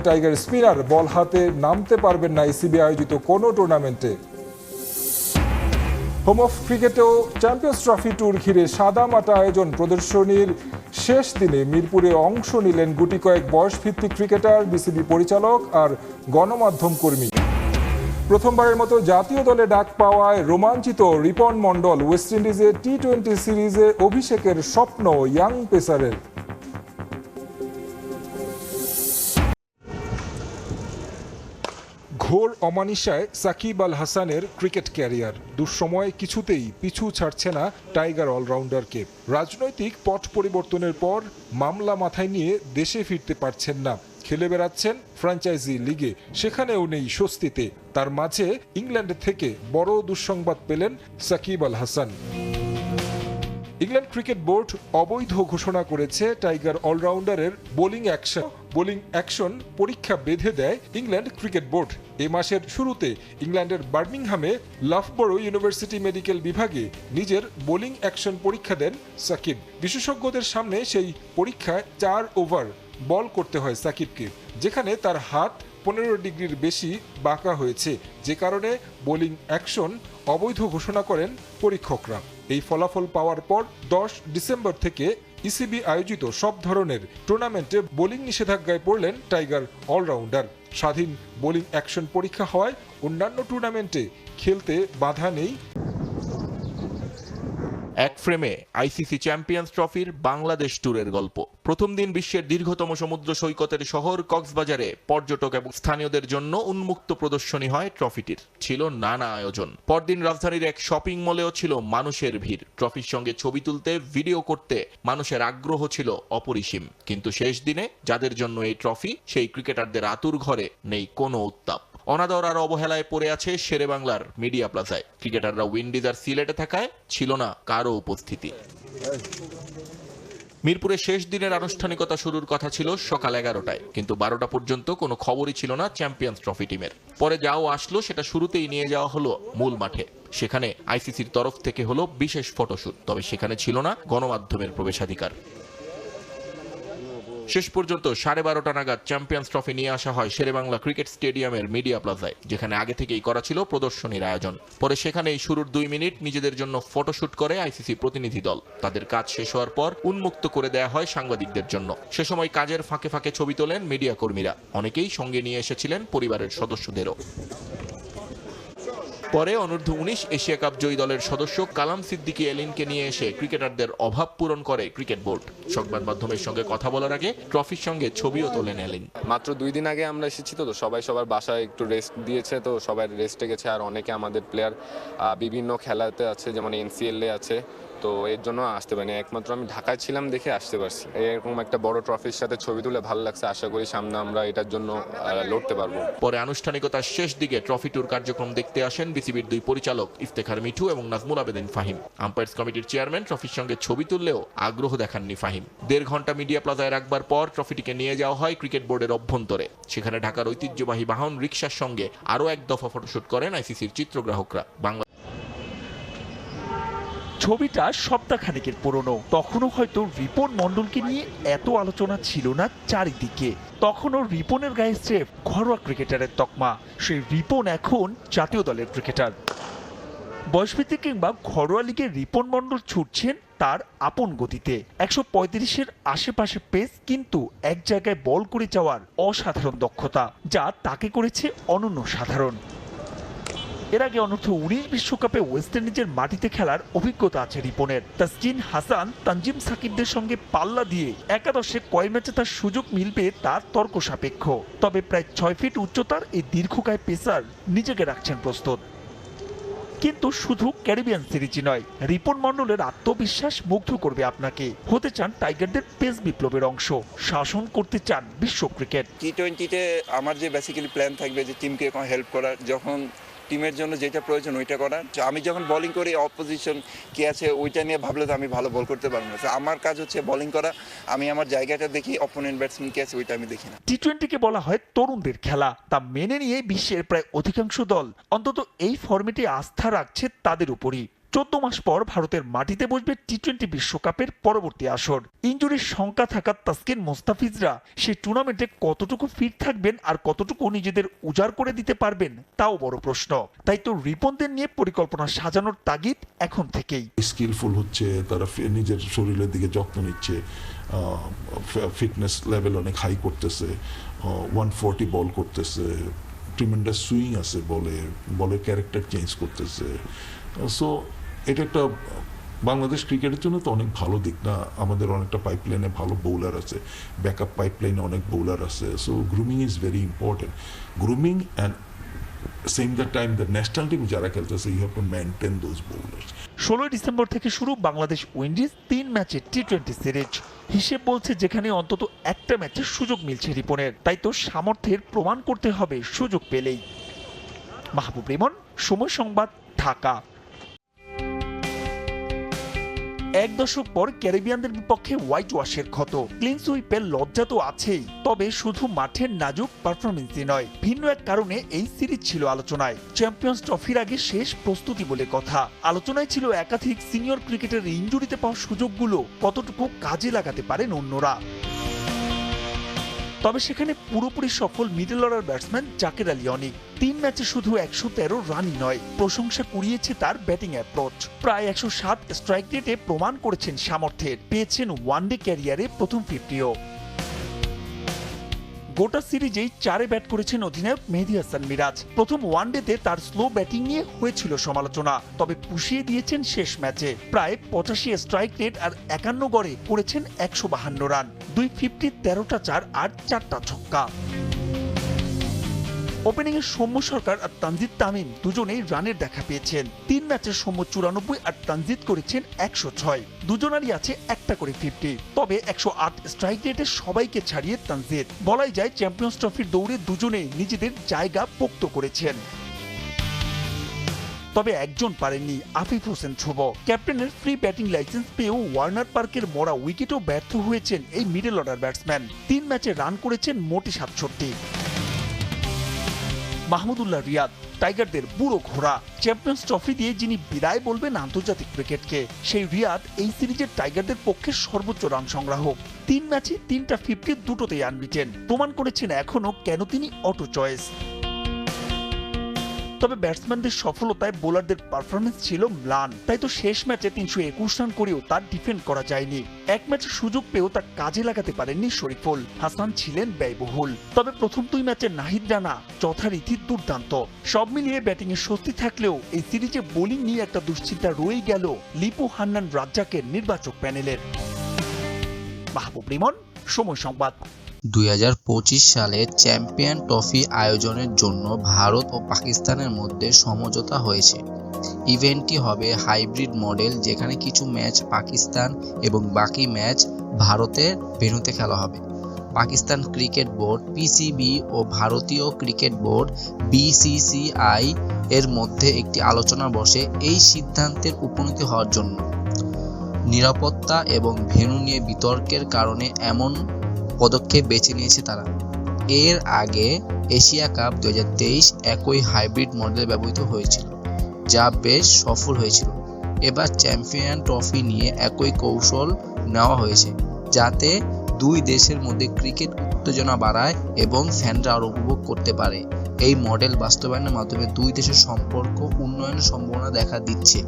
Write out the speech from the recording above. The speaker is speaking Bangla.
টাইগার স্পিনার বল হাতে নামতে পারবেন না ইসিবি আয়োজিত কোনো টুর্নামেন্টে। হোম অফ ক্রিকেটেও চ্যাম্পিয়ন্স ট্রফি ট্যুর ঘিরে সাদামাটা আয়োজন। প্রদর্শনীর শেষ দিনে মিরপুরে অংশ নিলেন গুটি কয়েক বয়সভিত্তিক ক্রিকেটার, বিসিবি পরিচালক আর গণমাধ্যম কর্মী। প্রথমবারের মতো জাতীয় দলে ডাক পাওয়ায় রোমাঞ্চিত রিপন মণ্ডল। ওয়েস্ট ইন্ডিজে টি-20 সিরিজে অভিষেকের স্বপ্ন ইয়াং পেসারের। ঘোর অমানিসায় সাকিব আল হাসানের ক্রিকেট ক্যারিয়ার। দুঃসময় কিছুতেই পিছু ছাড়ছে না টাইগার অলরাউন্ডারকে। রাজনৈতিক পট পরিবর্তনের পর মামলা মাথায় নিয়ে দেশে ফিরতে পারছেন না। খেলে বেড়াচ্ছেন ফ্র্যাঞ্চাইজি লিগে, সেখানেও নেই স্বস্তিতে। তার মাঝে ইংল্যান্ড থেকে বড় দুঃসংবাদ পেলেন Shakib Al Hasan. England cricket board অবৈধ ঘোষণা করেছে টাইগার অলরাউন্ডারের বোলিং অ্যাকশন পরীক্ষা বেঁধে দেয় ইংল্যান্ড ক্রিকেট বোর্ড। এ মাসের শুরুতে ইংল্যান্ডের বার্মিংহামে লাফবরো ইউনিভার্সিটি মেডিকেল বিভাগে নিজের বোলিং অ্যাকশন পরীক্ষা দেন সাকিব। বিশেষজ্ঞদের সামনে সেই পরীক্ষায় 4 ওভার বল করতে হয় সাকিবকে, যেখানে তার হাত 15 ডিগ্রির বেশি বাঁকা হয়েছে, যে কারণে বোলিং অ্যাকশন অবৈধ ঘোষণা করেন পরীক্ষকরা। এই ফলাফল পাওয়ার পর 10 ডিসেম্বর থেকে ইসিবি আয়োজিত সব ধরনের টুর্নামেন্টে বোলিং নিষেধাজ্ঞায় পড়লেন টাইগার অলরাউন্ডার। স্বাধীন বোলিং অ্যাকশন পরীক্ষা হওয়ায় অন্যান্য টুর্নামেন্টে খেলতে বাধা নেই। এক ফ্রেমে আইসিসি চ্যাম্পিয়ন্স ট্রফির বাংলাদেশ ট্যুরের গল্প। প্রথম দিন বিশ্বের দীর্ঘতম সমুদ্র সৈকতের শহর কক্সবাজারে পর্যটক এবং স্থানীয়দের জন্য উন্মুক্ত প্রদর্শনী হয় ট্রফিটির। ছিল নানা আয়োজন। পরদিন রাজধানীর এক শপিং মলেও ছিল মানুষের ভিড়। ট্রফির সঙ্গে ছবি তুলতে, ভিডিও করতে মানুষের আগ্রহ ছিল অপরিসীম। কিন্তু শেষ দিনে যাদের জন্য এই ট্রফি, সেই ক্রিকেটারদের আতুর ঘরে নেই কোনো উত্তাপ। অনাদর আর অবহেলায় পড়ে আছে শেরেবাংলার মিডিয়া প্লাজায়। ক্রিকেটাররা উইন্ডিজ আর সিলেটে থাকায় ছিল না কারো উপস্থিতি। মিরপুরে শেষ দিনের আনুষ্ঠানিকতা শুরুর কথা ছিল সকাল 11টায়, কিন্তু 12টা পর্যন্ত কোনো খবরই ছিল না চ্যাম্পিয়ন্স ট্রফি টিমের। পরে যাও আসলো, সেটা শুরুতেই নিয়ে যাওয়া হলো মূল মাঠে। সেখানে আইসিসির তরফ থেকে হলো বিশেষ ফটোশুট, তবে সেখানে ছিল না গণমাধ্যমের প্রবেশাধিকার। শেষ পর্যন্ত 12:30 নাগাদ চ্যাম্পিয়ন্স ট্রফি নিয়ে আসা হয় শেরেবাংলা ক্রিকেট স্টেডিয়ামের মিডিয়া প্লাজায়, যেখানে আগে থেকেই করা ছিল প্রদর্শনীর আয়োজন। পরে সেখানেই শুরুর 2 মিনিট নিজেদের জন্য ফটোশুট করে আইসিসি প্রতিনিধি দল। তাদের কাজ শেষ হওয়ার পর উন্মুক্ত করে দেয়া হয় সাংবাদিকদের জন্য। সে সময় কাজের ফাঁকে ফাঁকে ছবি তোলেন মিডিয়া কর্মীরা। অনেকেই সঙ্গে নিয়ে এসেছিলেন পরিবারের সদস্যদেরও। পরে অনূর্ধ্ব 19 এশিয়া কাপ জয়ী দলের সদস্য কালাম সিদ্দিকী এলিনকে নিয়ে এসে ক্রিকেটারদের অভাব পূরণ করে ক্রিকেট বোর্ড। সংবাদ মাধ্যমের সঙ্গে কথা বলার আগে ট্রফির সঙ্গে ছবিও তোলেন এলিন। মাত্র 2 দিন আগে আমরা এসেছি, তো সবাই সবার বাসায় একটু রেস্ট দিয়েছে, তো সবাই রেস্টে গেছে। আর অনেকে আমাদের প্লেয়ার বিভিন্ন খেলাতে আছে, যেমন এনসিএল এ আছে, তো এর জন্য আসতে পারিনি। একমাত্র আমি ঢাকায় ছিলাম দেখে আসতে পারছি। এরকম একটা বড় ট্রফির সাথে ছবি তুলে ভালো লাগছে। আশা করি সামনে আমরা এটার জন্য লড়তে পারবো। পরে আনুষ্ঠানিকতার শেষ দিকে ট্রফি ট্যুর কার্যক্রম দেখতে আসেন বিসিবির 2 পরিচালক ইফতেখার মিঠু এবং নাজমুল আবেদিন ফাহিম। আম্পায়ার্স কমিটির চেয়ারম্যান ট্রফির সঙ্গে ছবি তুললেও আগ্রহ দেখাননি ফাহিম। 1.5 ঘন্টা মিডিয়া প্লাজায় রাখবার পর ট্রফিটিকে নিয়ে যাওয়া হয় ক্রিকেট বোর্ডের অভ্যন্তরে। সেখানে ঢাকার ঐতিহ্যবাহী বাহন রিকশার সঙ্গে আরও এক দফা ফটোশুট করেন আইসিসির চিত্রগ্রাহকরা। ছবিটা সপ্তাহখানেকের পুরনো। তখনও হয়তো রিপন মণ্ডলকে নিয়ে এত আলোচনা ছিল না চারিদিকে। তখনও রিপনের গায়ে স্রেফ ঘরোয়া ক্রিকেটারের তকমা। সেই রিপন এখন জাতীয় দলের ক্রিকেটার। বয়সভিত্তিক কিংবা ঘরোয়া লিগে রিপন মণ্ডল ছুটছেন তার আপন গতিতে। 135-এর আশেপাশে পেস, কিন্তু এক জায়গায় বল করে যাওয়ার অসাধারণ দক্ষতা, যা তাকে করেছে অনন্য সাধারণ। এর আগে অনূর্ধ্ব-19 বিশ্বকাপে ওয়েস্ট ইন্ডিজের মাটিতে খেলার অভিজ্ঞতা আছে রিপনের। তাসকিন হাসান, তানজিম সাকিবদের সঙ্গে পাল্লা দিয়ে একাদশে কয় ম্যাচে তার সুযোগ মিলবে তা তর্ক সাপেক্ষ। তবে প্রায় 6 ফিট উচ্চতার এই দীর্ঘকায় পেসার নিজেকে রাখছেন প্রস্তুত। কিন্তু শুধু ক্যারিবিয়ান সিরিজই নয়, রিপন মণ্ডলের আত্মবিশ্বাস মুগ্ধ করবে আপনাকে। হতে চান টাইগারদের পেস বিপ্লবের অংশ, শাসন করতে চান বিশ্ব ক্রিকেট। টি-20-তে আমার যে বেসিক্যালি প্ল্যান থাকবে যে টিমকে হেল্প করার, যখন টিমের জন্য যেটা প্রয়োজন ওইটা করার। আমি যখন বোলিং করি অপোজিশন কি আছে ওইটা নিয়ে ভাবলে তো আমি ভালো বল করতে পারবো না। আমার কাজ হচ্ছে বোলিং করা। আমি আমার জায়গাটা দেখি, অপোনেন্ট ব্যাটসম্যান কি আছে ওইটা আমি দেখি না। টি-20কে বলা হয় তরুণদের খেলা, তা মেনে নিয়ে বিশ্বের প্রায় অধিকাংশ দল অন্তত এই ফরম্যাটে আস্থা রাখছে তাদের উপরই। 14 মাস পর ভারতের মাটিতে বসবে টি-20 বিশ্বকাপের পরবর্তী আসর। ইনজুরির শঙ্কা থাকা তাসকিন মোস্তাফিজরা সেই টুর্নামেন্টে কতটুকু ফিট থাকবেন আর কতটুকু নিজেদের উজাড় করে দিতে পারবেন তাও বড় প্রশ্ন। তাই তো রিপনদের নিয়ে পরিকল্পনা সাজানোর তাগিদ এখন থেকেই। স্কিলফুল হচ্ছে, তারা নিজের শরীরের দিকে যত্ন নিচ্ছে, ফিটনেস লেভেল অনেক হাই করতেছে, 140 বল করতেছে, ট্রিমেন্ডাস সুইং আছে, বলের ক্যারেক্টার চেঞ্জ করতেছে। সো এটা একটা বাংলাদেশ ক্রিকেটের জন্য তো অনেক ভালো দিক না? আমাদের অনেকটা পাইপলাইনে ভালো বোলার আছে, ব্যাকআপ পাইপলাইনে অনেক বোলার আছে। So grooming is very important. Grooming and same the time the national team যারা খেলতেছে, you have to maintain those bowlers. 16 December থেকে শুরু বাংলাদেশ উইন্ডিজ 3 ম্যাচের টি-20 সিরিজ। হিসেব বলছে যেখানে অন্তত একটা ম্যাচের সুযোগ মিলছে রিপনের, তাই তো সামর্থ্যের প্রমাণ করতে হবে সুযোগ পেলেই। মাহবুব রিমন, সময় সংবাদ, ঢাকা। এক দশক পর ক্যারিবিয়ানদের বিপক্ষে হোয়াইট ওয়াশের ক্ষত, ক্লিন সুইপের লজ্জা তো আছেই, তবে শুধু মাঠের নাজুক পারফরমেন্সই নয়, ভিন্ন এক কারণে এই সিরিজ ছিল আলোচনায়। চ্যাম্পিয়ন্স ট্রফির আগে শেষ প্রস্তুতি বলে কথা। আলোচনায় ছিল একাধিক সিনিয়র ক্রিকেটের ইনজুরিতে পাওয়া সুযোগগুলো কতটুকু কাজে লাগাতে পারেন অন্যরা। তবে সেখানে পুরোপুরি সফল middle order batsman Zaker Ali Anik. 3 ম্যাচে শুধু 113 রানই নয়, প্রশংসা কুড়িয়েছে তার ব্যাটিং অ্যাপ্রোচ। প্রায় 107 স্ট্রাইক রেটে প্রমাণ করেছেন সামর্থ্যের, পেয়েছেন ওয়ানডে ক্যারিয়ারে প্রথম 50ও। গোটা সিরিজেই 4 ব্যাট করেছেন অধিনায়ক মেহেদী হাসান মিরাজ। প্রথম ওয়ানডেতে তার স্লো ব্যাটিং নিয়ে হয়েছিল সমালোচনা, তবে পুষিয়ে দিয়েছেন শেষ ম্যাচে। প্রায় 85 স্ট্রাইক রেট আর 51 গড়ে করেছেন 152 রান, 250, 13টা 4 আর 4টা ছক্কা। ওপেনিং এ সৌম্য সরকার আর তানজিদ তামিম দুজনেই রানের দেখা পেয়েছেন। 3 ম্যাচে সৌম্য 94 আর তানজিদ করেছেন 106। দুজনারই আছে একটা করে 50, তবে 108 স্ট্রাইক রেটে সবাইকে ছাড়িয়ে তানজিদ। বলাই যায় চ্যাম্পিয়ন্স ট্রফির দৌড়ে দুজনেই নিজেদের জায়গা পোক্ত করেছেন। তবে একজন পারেননি, আফিফ হোসেন ধ্রুব। ক্যাপ্টেনের ফ্রি ব্যাটিং লাইসেন্স পেয়েও ওয়ার্নার পার্কের মরা উইকেটও ব্যর্থ হয়েছেন এই মিডল অর্ডার ব্যাটসম্যান। 3 ম্যাচে রান করেছেন মোটে 67। মাহমুদুল্লাহ রিয়াদ, টাইগারদের বুড়ো ঘোড়া। চ্যাম্পিয়ন্স ট্রফি দিয়ে যিনি বিদায় বলবেন আন্তর্জাতিক ক্রিকেটকে, সেই রিয়াদ এই সিরিজের টাইগারদের পক্ষে সর্বোচ্চ রান সংগ্রাহক। 3 ম্যাচে 3টা 50, দুটোতেই আনবিটেন। প্রমাণ করেছেন এখনো কেন তিনি অটো চয়েস। তবে ব্যাটসম্যানদের সফলতায় বোলারদের পারফরমেন্স ছিল ম্লান, তাই তো শেষ ম্যাচে 321 রান করেও তার ডিফেন্ড করা যায়নি। এক ম্যাচে সুযোগ পেয়েও তা কাজে লাগাতে পারেননি শরীফুল হাসান, ছিলেন ব্যয়বহুল। তবে প্রথম 2 ম্যাচে নাহিদ রানা যথারীতি দুর্দান্ত। সব মিলিয়ে ব্যাটিং এ স্বস্তি থাকলেও এই সিরিজে বোলিং নিয়ে একটা দুশ্চিন্তা রয়েই গেল লিপু, হান্নান, রাজ্জাকের নির্বাচক প্যানেলের। মাহবুব রিমন, সময় সংবাদ। 2025 সালে চ্যাম্পিয়ন ট্রফি আয়োজনের জন্য ভারত ও পাকিস্তানের মধ্যে সমঝোতা হয়েছে। ইভেন্টটি হবে হাইব্রিড মডেল, যেখানে কিছু ম্যাচ পাকিস্তান এবং বাকি ম্যাচ ভারতের ভেন্যুতে খেলা হবে। পাকিস্তান ক্রিকেট বোর্ড পিসিবি ও ভারতীয় ক্রিকেট বোর্ড বিসিসিআই এর মধ্যে একটি আলোচনা বসে এই সিদ্ধান্তের উপনীত হওয়ার জন্য। নিরাপত্তা এবং ভেন্যু নিয়ে বিতর্কের কারণে এমন পদক্ষেপ বেছে নিয়েছে তারা। এর আগে এশিয়া কাপ 2023 একই হাইব্রিড মডেল ব্যবহৃত হয়েছিল, যা বেশ সফল হয়েছিল। এবার চ্যাম্পিয়ন ট্রফি নিয়ে একই কৌশল নেওয়া হয়েছে, যাতে দুই দেশের মধ্যে ক্রিকেট উত্তেজনা বাড়ায় এবং ফ্যানরা আরও উপভোগ করতে পারে। এই মডেল বাস্তবায়নের মাধ্যমে দুই দেশের সম্পর্ক উন্নয়নের সম্ভাবনা দেখা দিচ্ছে।